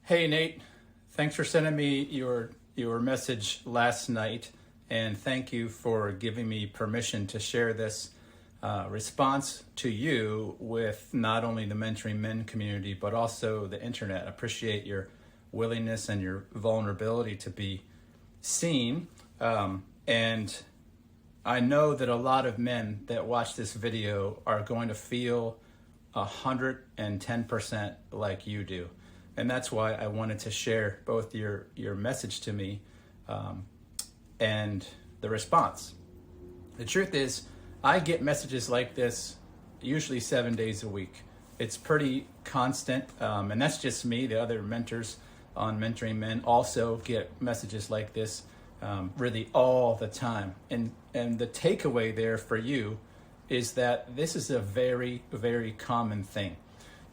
Hey Nate, thanks for sending me your message last night, and thank you for giving me permission to share this response to you with not only the Mentoring Men community but also the internet. I appreciate your willingness and your vulnerability to be seen, and I know that a lot of men that watch this video are going to feel 110% like you do. And that's why I wanted to share both your message to me and the response. The truth is, I get messages like this usually 7 days a week. It's pretty constant, and that's just me. The other mentors on Mentoring Men also get messages like this really all the time. And the takeaway there for you is that this is a very, very common thing.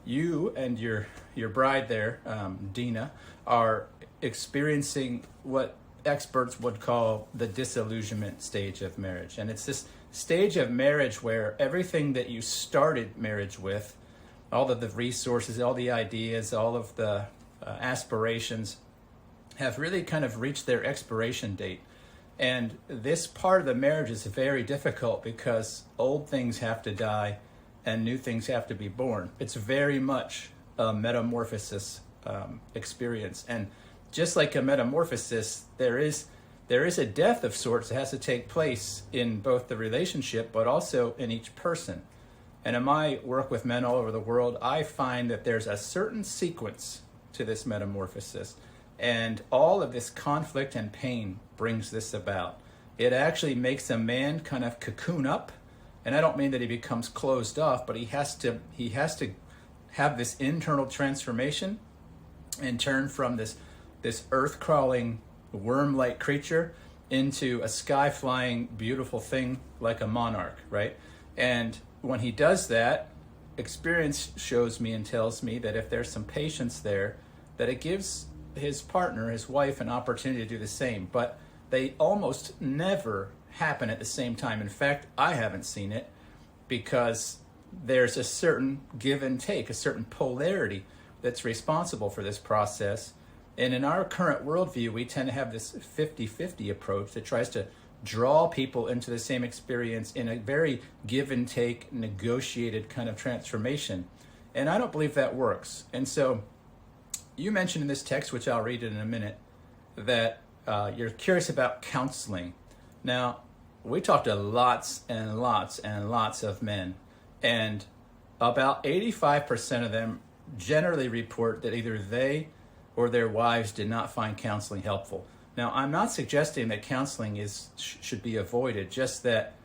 You and your bride there, Dena, are experiencing what experts would call the disillusionment stage of marriage. And it's this stage of marriage where everything that you started marriage with, all of the resources, all the ideas, all of the aspirations have really kind of reached their expiration date. And this part of the marriage is very difficult because old things have to die and new things have to be born. It's very much a metamorphosis experience. And just like a metamorphosis, there is a death of sorts that has to take place in both the relationship, but also in each person. And in my work with men all over the world, I find that there's a certain sequence to this metamorphosis. And all of this conflict and pain brings this about. It actually makes a man kind of cocoon up. And I don't mean that he becomes closed off, but he has to have this internal transformation and turn from this earth-crawling, worm-like creature into a sky-flying, beautiful thing like a monarch, right? And when he does that, experience shows me and tells me that if there's some patience there, that it gives his partner, his wife, an opportunity to do the same. But they almost never happen at the same time. In fact, I haven't seen it because there's a certain give and take, a certain polarity that's responsible for this process. And in our current worldview, we tend to have this 50-50 approach that tries to draw people into the same experience in a very give and take, negotiated kind of transformation. And I don't believe that works. And so you mentioned in this text, which I'll read in a minute, that you're curious about counseling. Now, we talked to lots and lots and lots of men, and about 85% of them generally report that either they or their wives did not find counseling helpful. Now, I'm not suggesting that counseling should be avoided, just that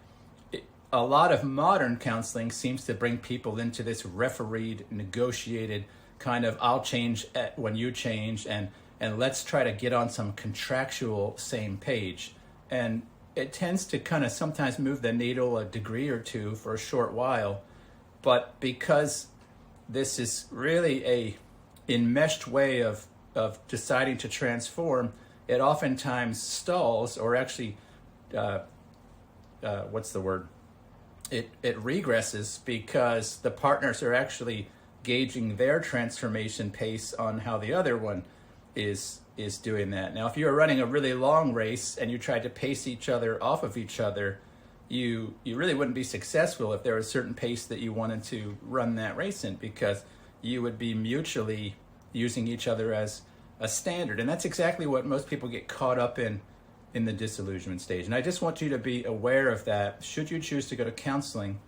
a lot of modern counseling seems to bring people into this refereed, negotiated kind of I'll change when you change, and let's try to get on some contractual same page. And it tends to kind of sometimes move the needle a degree or two for a short while, but because this is really a enmeshed way of deciding to transform, it oftentimes stalls, or actually, what's the word? It regresses because the partners are actually gauging their transformation pace on how the other one is doing that. Now, if you were running a really long race and you tried to pace each other off of each other, you really wouldn't be successful if there was a certain pace that you wanted to run that race in, because you would be mutually using each other as a standard. And that's exactly what most people get caught up in the disillusionment stage. And I just want you to be aware of that. Should you choose to go to counseling,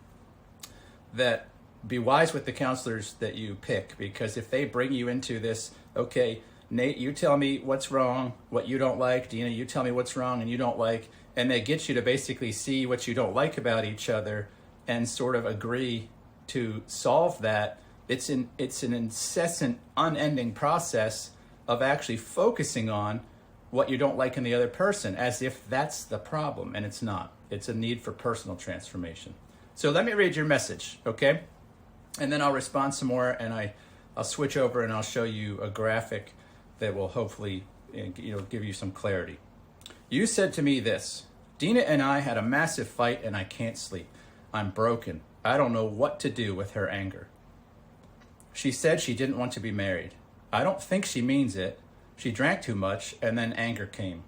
that be wise with the counselors that you pick, because if they bring you into this, okay, Nate, you tell me what's wrong, what you don't like. Dena, you tell me what's wrong and you don't like. And they get you to basically see what you don't like about each other and sort of agree to solve that. It's an incessant, unending process of actually focusing on what you don't like in the other person, as if that's the problem, and it's not. It's a need for personal transformation. So let me read your message, okay? And then I'll respond some more, and I'll switch over and I'll show you a graphic that will hopefully give you some clarity. You said to me this: Dena and I had a massive fight and I can't sleep. I'm broken. I don't know what to do with her anger. She said she didn't want to be married. I don't think she means it. She drank too much, and then anger came.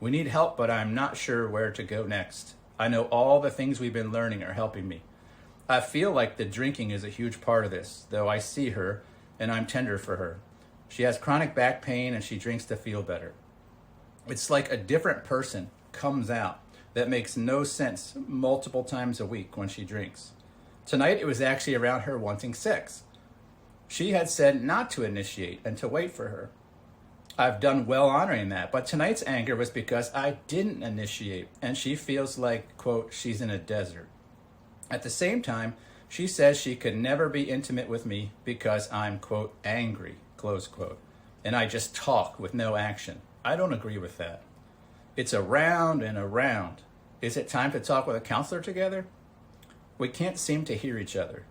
We need help, but I'm not sure where to go next. I know all the things we've been learning are helping me. I feel like the drinking is a huge part of this, though I see her, and I'm tender for her. She has chronic back pain, and she drinks to feel better. It's like a different person comes out that makes no sense multiple times a week when she drinks. Tonight it was actually around her wanting sex. She had said not to initiate and to wait for her. I've done well honoring that, but tonight's anger was because I didn't initiate, and she feels like, quote, she's in a desert. At the same time, she says she could never be intimate with me because I'm, quote, angry, close quote, and I just talk with no action. I don't agree with that. It's around and around. Is it time to talk with a counselor together? We can't seem to hear each other.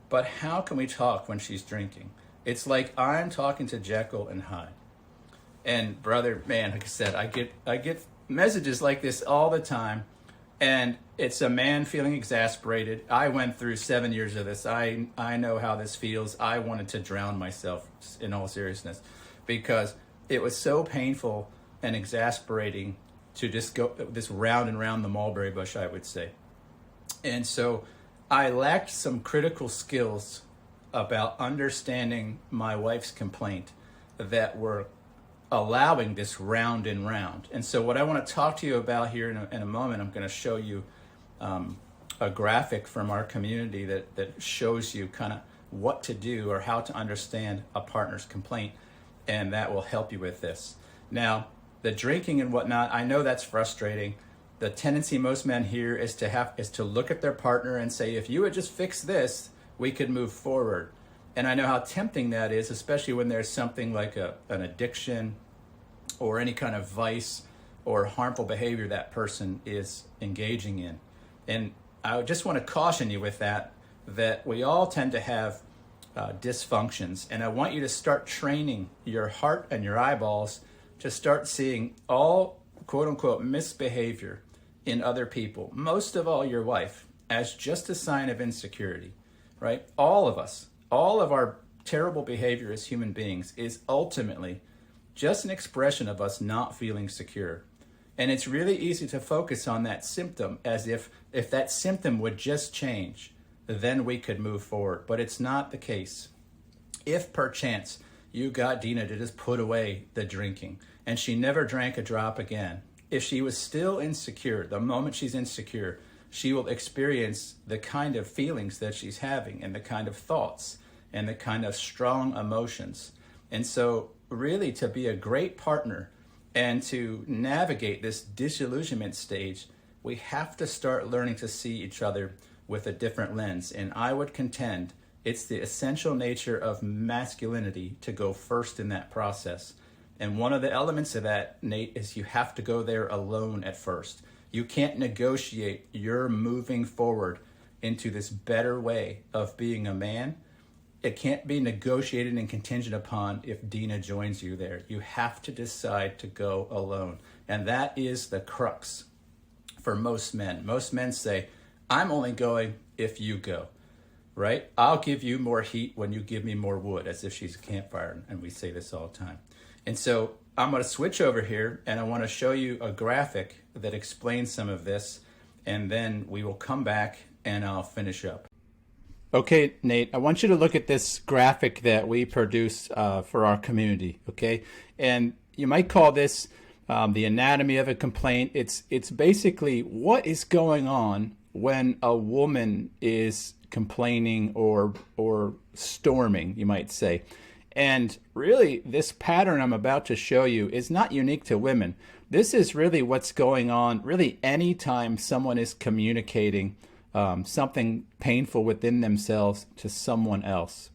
But how can we talk when she's drinking? It's like I'm talking to Jekyll and Hyde. And brother, man, like I said, I get messages like this all the time. And it's a man feeling exasperated. I went through 7 years of this. I know how this feels. I wanted to drown myself, in all seriousness, because it was so painful and exasperating to just go this round and round the mulberry bush, I would say. And so I lacked some critical skills about understanding my wife's complaint that were allowing this round and round. And so what I want to talk to you about here in a moment, I'm going to show you a graphic from our community that shows you kind of what to do or how to understand a partner's complaint, and that will help you with this. Now, the drinking and whatnot, I know that's frustrating. The tendency most men here is to look at their partner and say, if you would just fix this, we could move forward. And I know how tempting that is, especially when there's something like an addiction or any kind of vice or harmful behavior that person is engaging in. And I just want to caution you with that we all tend to have dysfunctions. And I want you to start training your heart and your eyeballs to start seeing all quote unquote misbehavior in other people, most of all your wife, as just a sign of insecurity, right? All of us, all of our terrible behavior as human beings is ultimately just an expression of us not feeling secure. And it's really easy to focus on that symptom as if that symptom would just change, then we could move forward. But it's not the case. If perchance you got Dena to just put away the drinking and she never drank a drop again, if she was still insecure, the moment she's insecure, she will experience the kind of feelings that she's having and the kind of thoughts and the kind of strong emotions. And so really, to be a great partner and to navigate this disillusionment stage, we have to start learning to see each other with a different lens. And I would contend it's the essential nature of masculinity to go first in that process. And one of the elements of that, Nate, is you have to go there alone at first. You can't negotiate your moving forward into this better way of being a man. It can't be negotiated and contingent upon if Dena joins you there. You have to decide to go alone. And that is the crux for most men. Most men say, I'm only going if you go, right? I'll give you more heat when you give me more wood, as if she's a campfire. And we say this all the time. And so I'm going to switch over here and I want to show you a graphic that explains some of this. And then we will come back and I'll finish up. Okay, Nate, I want you to look at this graphic that we produce for our community, okay? And you might call this the anatomy of a complaint. It's basically what is going on when a woman is complaining or storming, you might say. And really, this pattern I'm about to show you is not unique to women. This is really what's going on really anytime someone is communicating something painful within themselves to someone else.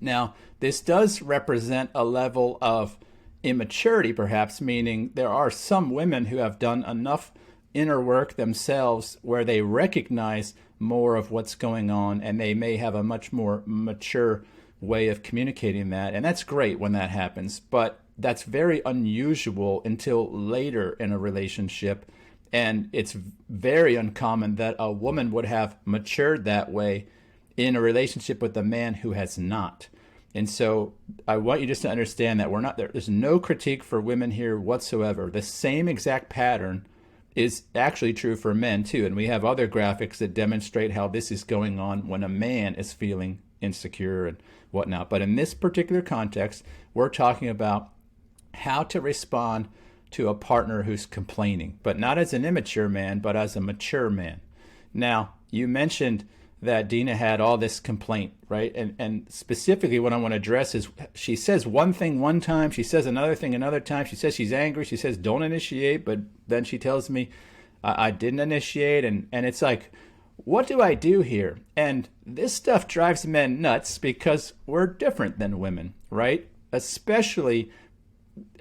Now, this does represent a level of immaturity, perhaps, meaning there are some women who have done enough inner work themselves where they recognize more of what's going on and they may have a much more mature way of communicating that. And that's great when that happens, but that's very unusual until later in a relationship. And it's very uncommon that a woman would have matured that way in a relationship with a man who has not. And so I want you just to understand that we're not there. There's no critique for women here whatsoever. The same exact pattern is actually true for men too. And we have other graphics that demonstrate how this is going on when a man is feeling insecure and whatnot. But in this particular context, we're talking about how to respond to a partner who's complaining, but not as an immature man, but as a mature man. Now, you mentioned that Dena had all this complaint, right? And specifically what I want to address is she says one thing one time, she says another thing another time, she says she's angry, she says don't initiate, but then she tells me I didn't initiate, and it's like, what do I do here? And this stuff drives men nuts because we're different than women, right? Especially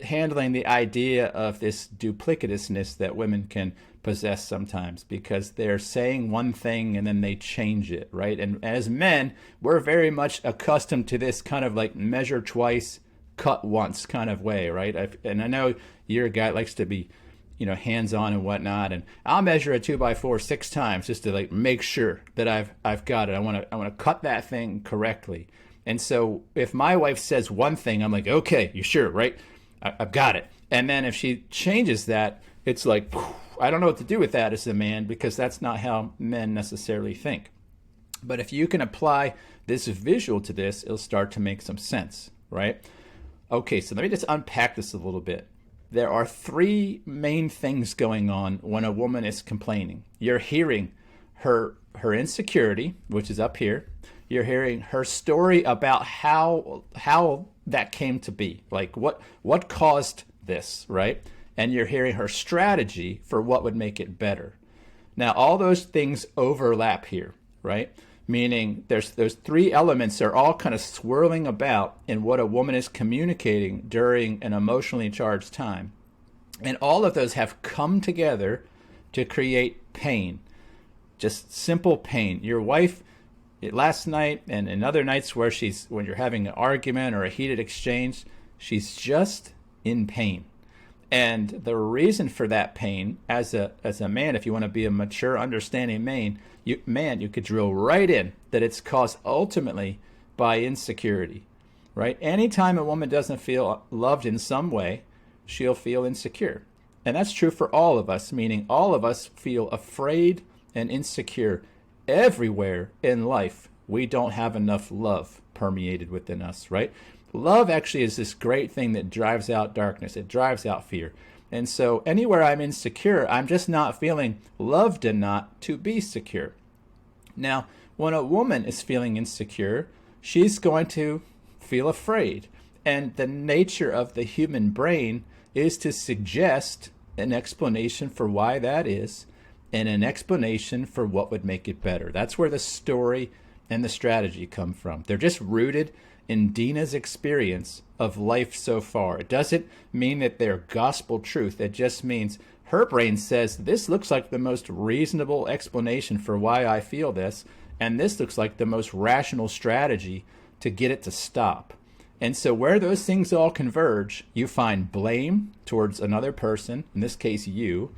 handling the idea of this duplicitousness that women can possess sometimes, because they're saying one thing and then they change it, right? And as men, we're very much accustomed to this kind of like measure twice, cut once kind of way, right? And I know you're a guy that likes to be, hands-on and whatnot, and I'll measure a 2x4 6 times just to like make sure that I've got it. I want to cut that thing correctly. And so if my wife says one thing, I'm like, okay, you sure, right? I've got it. And then if she changes that, it's like, I don't know what to do with that as a man, because that's not how men necessarily think. But if you can apply this visual to this, it'll start to make some sense, right? Okay, so let me just unpack this a little bit. There are 3 main things going on when a woman is complaining. You're hearing her insecurity, which is up here. You're hearing her story about how that came to be, like what caused this, right? And you're hearing her strategy for what would make it better. Now, all those things overlap here, right? Meaning there's those 3 elements are all kind of swirling about in what a woman is communicating during an emotionally charged time. And all of those have come together to create pain, just simple pain. Your wife, last night and other nights when you're having an argument or a heated exchange, she's just in pain. And the reason for that pain, as a man, if you want to be a mature, understanding man, you could drill right in that it's caused ultimately by insecurity, right? Anytime a woman doesn't feel loved in some way, she'll feel insecure. And that's true for all of us, meaning all of us feel afraid and insecure everywhere in life. We don't have enough love permeated within us, right? Love actually is this great thing that drives out darkness. It drives out fear. And so anywhere I'm insecure, I'm just not feeling loved enough to be secure. Now, when a woman is feeling insecure, she's going to feel afraid. And the nature of the human brain is to suggest an explanation for why that is and an explanation for what would make it better. That's where the story and the strategy come from. They're just rooted in Dena's experience of life so far. It doesn't mean that they're gospel truth. It just means her brain says, this looks like the most reasonable explanation for why I feel this, and this looks like the most rational strategy to get it to stop. And so where those things all converge, you find blame towards another person, in this case you,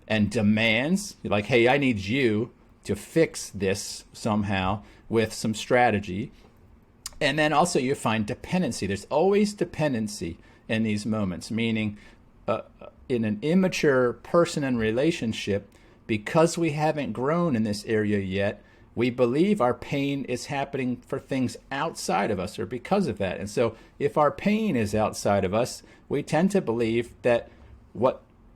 and demands, like, hey, I need you to fix this somehow with some strategy. And then also you find dependency. There's always dependency in these moments, meaning in an immature person and relationship, because we haven't grown in this area yet, we believe our pain is happening for things outside of us or because of that. And so if our pain is outside of us, we tend to believe that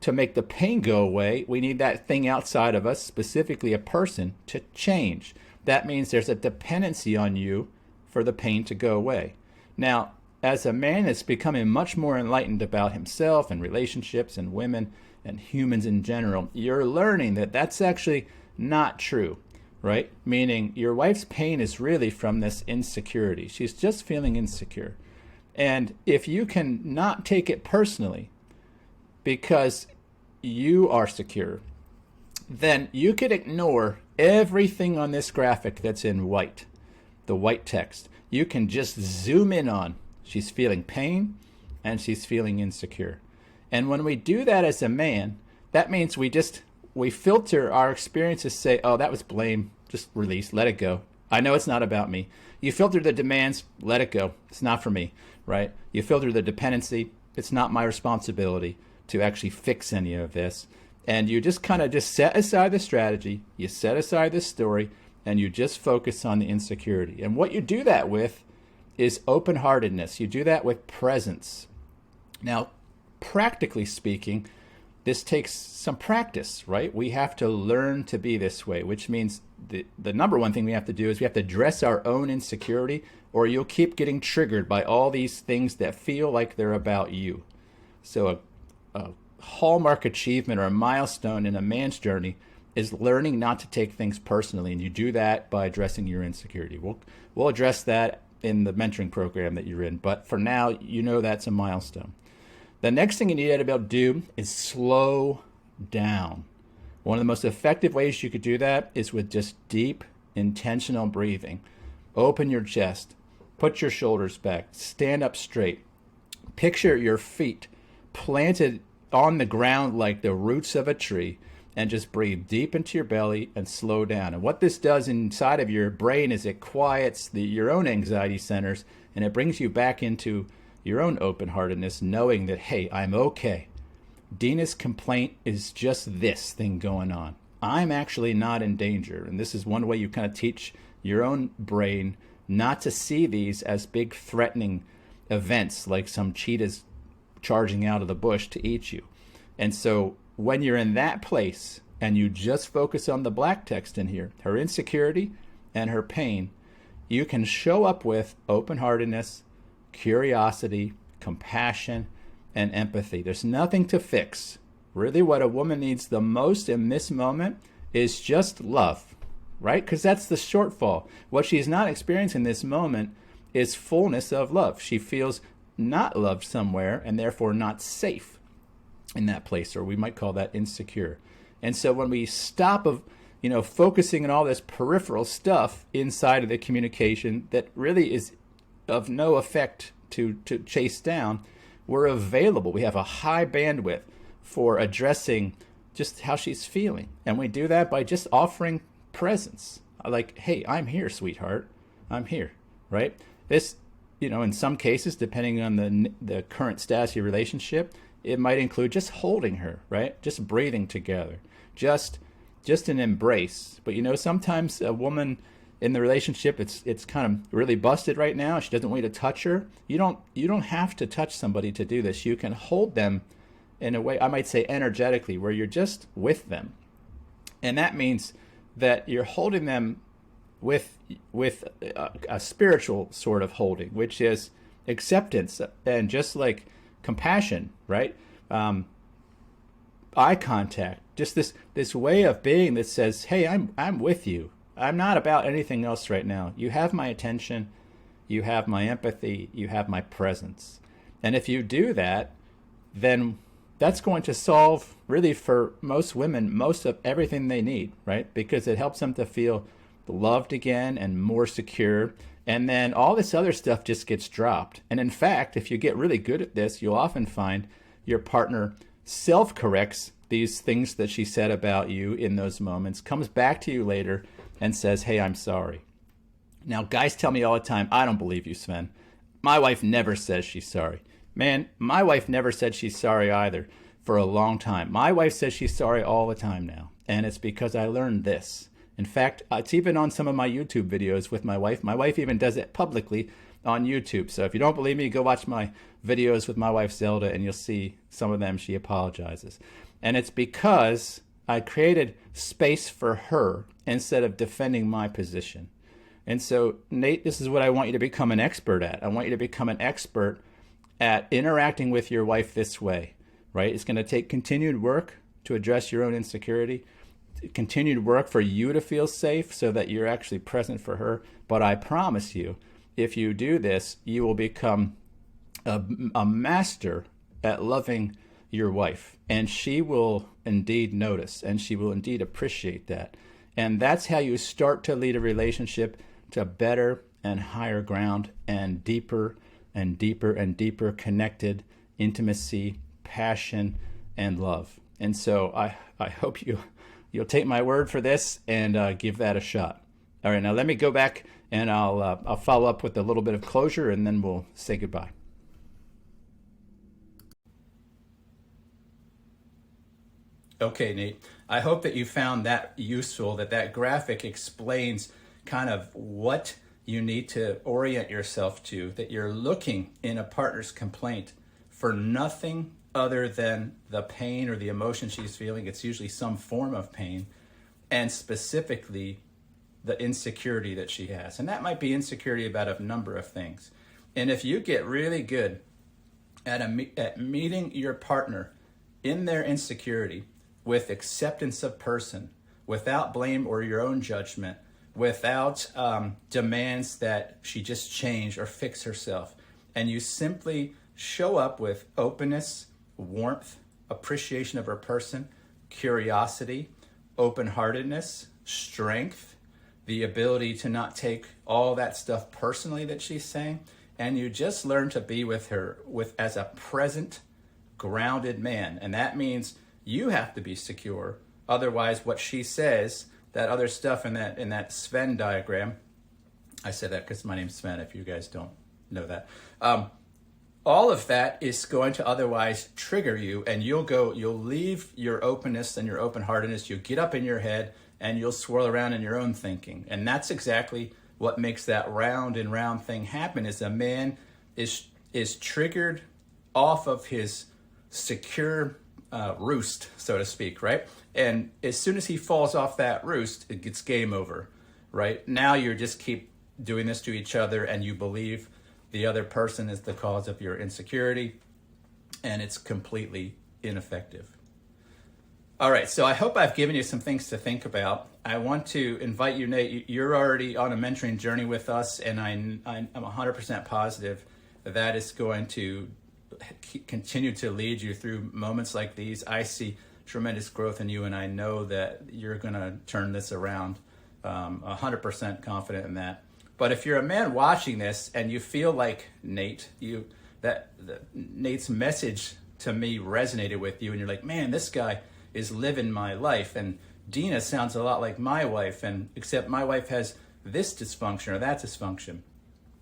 to make the pain go away, we need that thing outside of us, specifically a person, to change. That means there's a dependency on you for the pain to go away. Now, as a man that's becoming much more enlightened about himself and relationships and women and humans in general, you're learning that that's actually not true, right? Meaning your wife's pain is really from this insecurity. She's just feeling insecure. And if you can not take it personally because you are secure, then you could ignore everything on this graphic that's in white, the white text. You can just zoom in on she's feeling pain and she's feeling insecure. And when we do that as a man, that means we filter our experiences, say, oh, that was blame, just release, let it go. I know it's not about me. You filter the demands, let it go. It's not for me, right? You filter the dependency. It's not my responsibility to actually fix any of this. And you just kind of just set aside the strategy, you set aside the story, and you just focus on the insecurity. And what you do that with is open-heartedness. You do that with presence. Now, practically speaking, this takes some practice, right? We have to learn to be this way, which means the number one thing we have to do is we have to address our own insecurity, or you'll keep getting triggered by all these things that feel like they're about you. So a hallmark achievement or a milestone in a man's journey is learning not to take things personally, and you do that by addressing your insecurity. We'll address that in the mentoring program that you're in, but for now, you know that's a milestone. The next thing you need to be able to do is slow down. One of the most effective ways you could do that is with just deep, intentional breathing. Open your chest, put your shoulders back, stand up straight. Picture your feet planted on the ground like the roots of a tree, and just breathe deep into your belly and slow down. And what this does inside of your brain is it quiets your own anxiety centers, and it brings you back into your own open-heartedness, knowing that, hey, I'm okay. Dena's complaint is just this thing going on. I'm actually not in danger. And this is one way you kind of teach your own brain not to see these as big threatening events like some cheetahs charging out of the bush to eat you. And so when you're in that place and you just focus on the black text in here, her insecurity and her pain, you can show up with open-heartedness, curiosity, compassion, and empathy. There's nothing to fix. Really, what a woman needs the most in this moment is just love, right? Because that's the shortfall. What she's not experiencing in this moment is fullness of love. She feels not loved somewhere and therefore not safe in that place, or we might call that insecure. And so when we stop focusing on all this peripheral stuff inside of the communication that really is of no effect to chase down, we're available. We have a high bandwidth for addressing just how she's feeling. And we do that by just offering presence. Like, hey, I'm here, sweetheart. I'm here, right? This, in some cases, depending on the current status of your relationship, it might include just holding her, right? Just breathing together, just an embrace. But sometimes a woman in the relationship, it's kind of really busted right now. She doesn't want you to touch her. You don't have to touch somebody to do this. You can hold them in a way, I might say energetically, where you're just with them. And that means that you're holding them with a spiritual sort of holding, which is acceptance and just like compassion, right? Eye contact, just this way of being that says, hey, I'm with you. I'm not about anything else right now. You have my attention, you have my empathy, you have my presence. And if you do that, then that's going to solve, really, for most women, most of everything they need, right? Because it helps them to feel loved again and more secure. And then all this other stuff just gets dropped. And in fact, if you get really good at this, you'll often find your partner self-corrects these things that she said about you in those moments, comes back to you later and says, hey, I'm sorry. Now, guys tell me all the time, I don't believe you, Sven. My wife never says she's sorry. Man, my wife never said she's sorry either for a long time. My wife says she's sorry all the time now. And it's because I learned this. In fact, it's even on some of my YouTube videos with my wife. My wife even does it publicly on YouTube. So if you don't believe me, go watch my videos with my wife Zelda and you'll see some of them she apologizes. And it's because I created space for her instead of defending my position. And so, Nate, this is what I want you to become an expert at. I want you to become an expert at interacting with your wife this way, right? It's going to take continued work to address your own insecurity, continued work for you to feel safe so that you're actually present for her. But I promise you, if you do this, you will become a master at loving your wife. And she will indeed notice, and she will indeed appreciate that. And that's how you start to lead a relationship to better and higher ground and deeper and deeper and deeper connected intimacy, passion, and love. And so I hope you'll take my word for this and give that a shot. All right, now let me go back and I'll follow up with a little bit of closure, and then we'll say goodbye. Okay, Nate. I hope that you found that useful, that graphic explains kind of what you need to orient yourself to, that you're looking in a partner's complaint for nothing other than the pain or the emotion she's feeling. It's usually some form of pain, and specifically the insecurity that she has. And that might be insecurity about a number of things. And if you get really good at meeting your partner in their insecurity with acceptance of person, without blame or your own judgment, without demands that she just change or fix herself, and you simply show up with openness, warmth, appreciation of her person, curiosity, open-heartedness, strength, the ability to not take all that stuff personally that she's saying, and you just learn to be with her as a present, grounded man. And that means you have to be secure. Otherwise, what she says, that other stuff in that Sven diagram, I said that because my name's Sven, if you guys don't know that. All of that is going to otherwise trigger you, and you'll leave your openness and your open-heartedness. You'll get up in your head and you'll swirl around in your own thinking. And that's exactly what makes that round and round thing happen, is a man is triggered off of his secure roost, so to speak, right? And as soon as he falls off that roost, it gets game over, right? Now you just keep doing this to each other, and you believe the other person is the cause of your insecurity, and it's completely ineffective. All right, so I hope I've given you some things to think about. I want to invite you, Nate. You're already on a mentoring journey with us, and I'm 100% positive that is going to continue to lead you through moments like these. I see tremendous growth in you, and I know that you're going to turn this around. 100% confident in that. But if you're a man watching this and you feel like Nate, Nate's message to me resonated with you, and you're like, man, this guy is living my life, and Dena sounds a lot like my wife, and except my wife has this dysfunction or that dysfunction.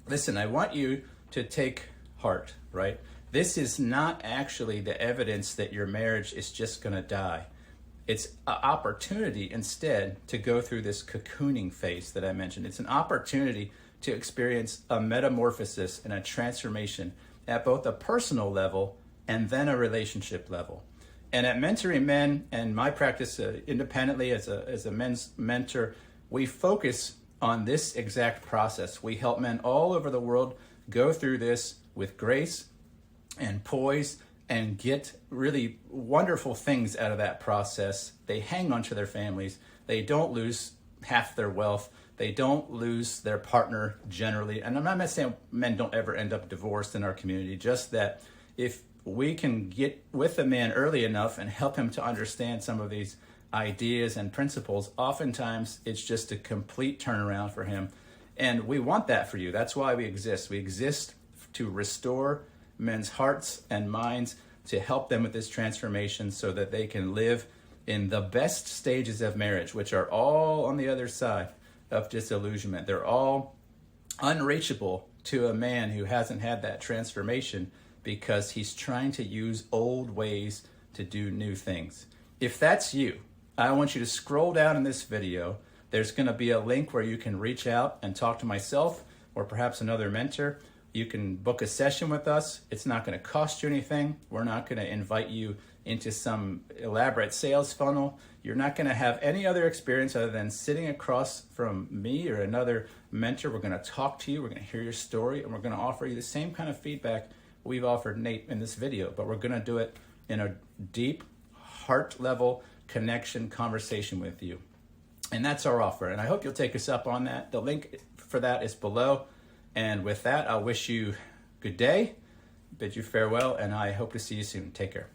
Listen, I want you to take heart, right? This is not actually the evidence that your marriage is just going to die. It's an opportunity instead to go through this cocooning phase that I mentioned. It's an opportunity to experience a metamorphosis and a transformation at both a personal level and then a relationship level. And at Mentoring Men and my practice independently as a men's mentor, we focus on this exact process. We help men all over the world go through this with grace and poise and get really wonderful things out of that process. They hang on to their families. They don't lose half their wealth. They don't lose their partner generally. And I'm not saying men don't ever end up divorced in our community, just that if we can get with a man early enough and help him to understand some of these ideas and principles, oftentimes it's just a complete turnaround for him. And we want that for you. That's why we exist. We exist to restore men's hearts and minds, to help them with this transformation so that they can live in the best stages of marriage, which are all on the other side of disillusionment. They're all unreachable to a man who hasn't had that transformation because he's trying to use old ways to do new things. If that's you, I want you to scroll down in this video. There's going to be a link where you can reach out and talk to myself or perhaps another mentor. You can book a session with us. It's not going to cost you anything. We're not going to invite you into some elaborate sales funnel. You're not going to have any other experience other than sitting across from me or another mentor. We're going to talk to you. We're going to hear your story, and we're going to offer you the same kind of feedback we've offered Nate in this video, but we're going to do it in a deep, heart-level connection conversation with you. And that's our offer, and I hope you'll take us up on that. The link for that is below. And with that, I'll wish you good day, bid you farewell, and I hope to see you soon. Take care.